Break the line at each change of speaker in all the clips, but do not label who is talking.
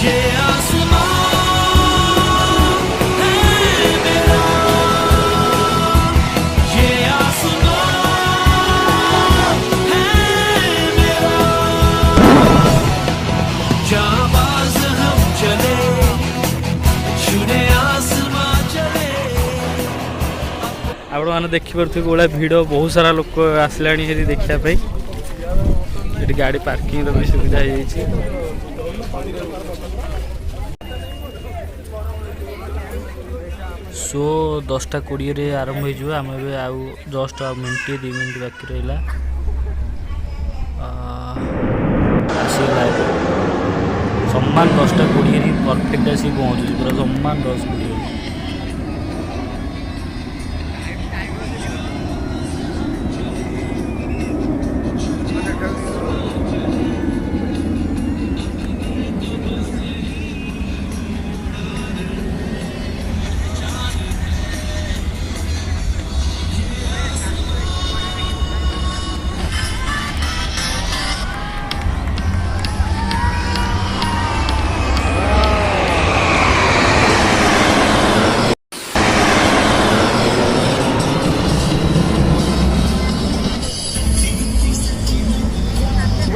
ये आसमां है मेरा, ये आसमां है मेरा, जाबाज हम चले छूने आसमां चले।
आपण मैंने देखिपे गोला भिड़ बहुत सारा लोक आसला देखापी ये गाड़ी पार्किंग भी सुविधा हो। सो 10:20 आरंभ हो आम आउ जस्ट मिनटे 2 मिनट बाकी रहा सम्मान 10:20 परफेक्ट आसिक पहुँचुची पूरा सम्मान 10:20।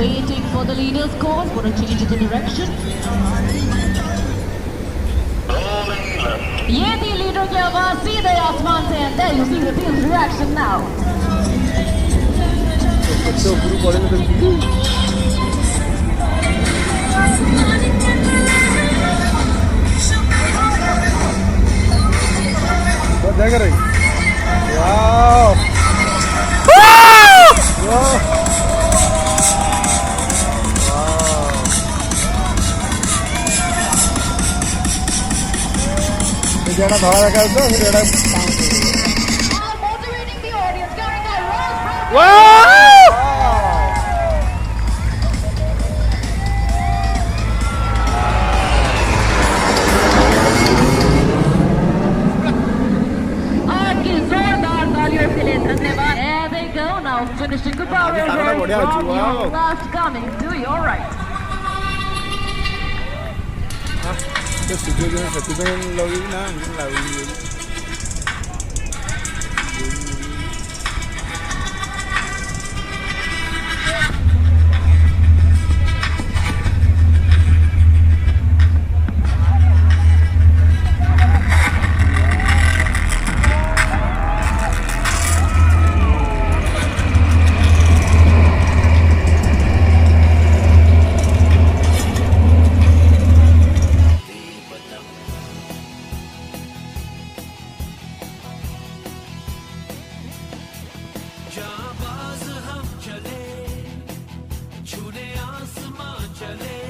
Waiting for the leader's call for a change of the direction. ये थी लीडर की आवाज सीधे आसमान से, and there you see the team's reaction now.
Wow! धड़ा देखा तो
Motivating the audience, carrying out Rolls-Royce.
Wow!
आपकी जोरदार तालियों के लिए धन्यवाद. There they go now, finishing the power
बढ़िया
from
अच्छी,
your
wow.
last coming to your right.
ସେଥିପାଇଁ ଲଗେଇବି ନା ଲାଗୁନି।
जाबाज हम चले छूने आसमां चले।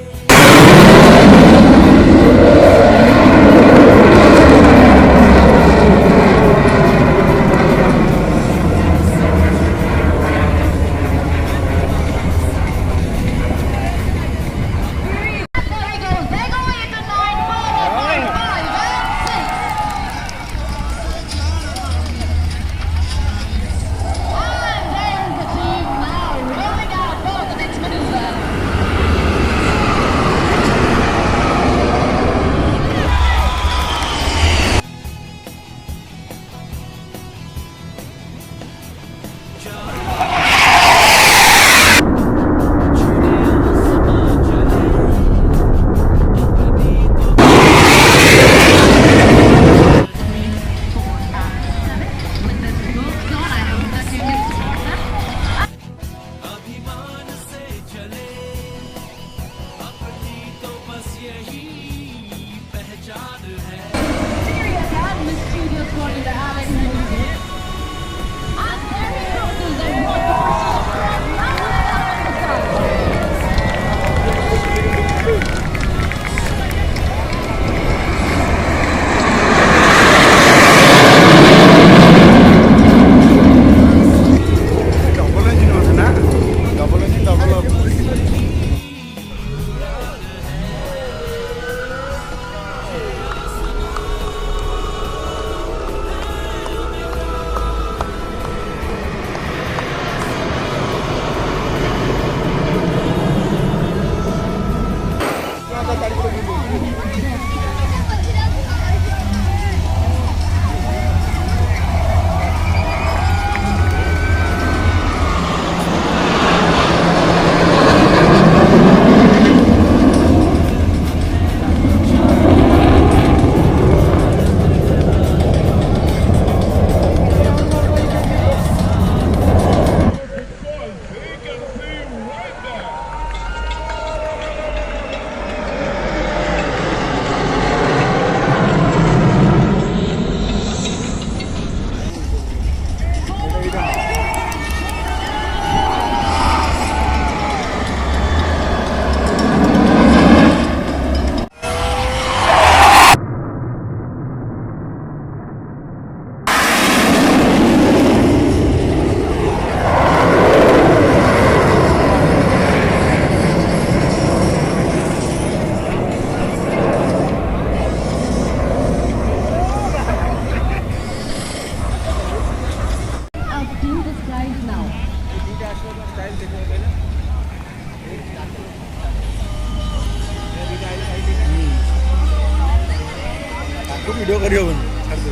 ଭିଡ଼ିଓ କରିହେବନି ଛାଡ଼ିଦେ।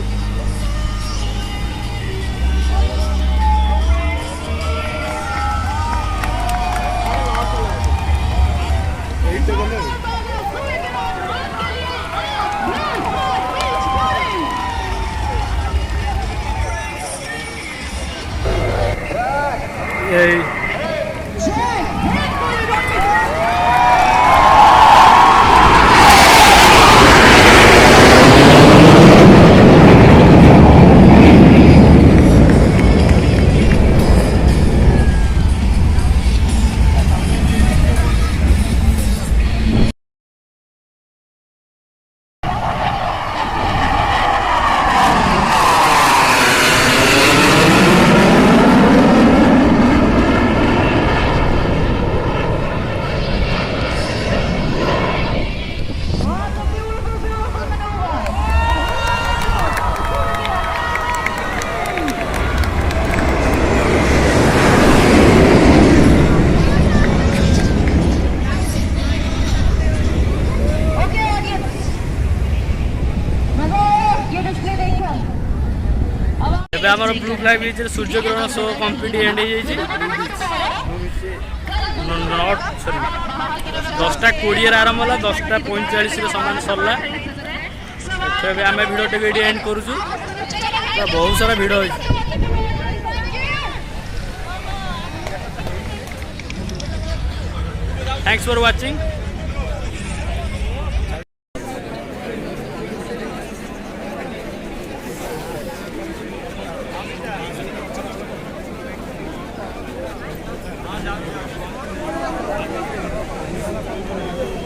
ଏଇଟା ଗଲେ
এই
Okay, audience. Mano, ये display देखिए.
ଏବେ ଆମର ବ୍ଲୁ ଫ୍ଲାଗ ବିଚ୍ରେ ସୂର୍ଯ୍ୟଗ୍ରହଣ ଶୋ କମ୍ପ୍ଲିଟ୍ ଏଣ୍ଡ ହେଇଯାଇଛି। ନଟ୍ ସରି 10:20 ଆରମ୍ଭ ହେଲା, 10:45 ସମାନ ସରିଲା। ଏବେ ଆମେ ଭିଡ଼ିଓଟିକୁ ଏଠି ଏଣ୍ଡ କରୁଛୁ। ବହୁତ ସାରା ଭିଡ଼ ହେଇଛି। Thanks for watching.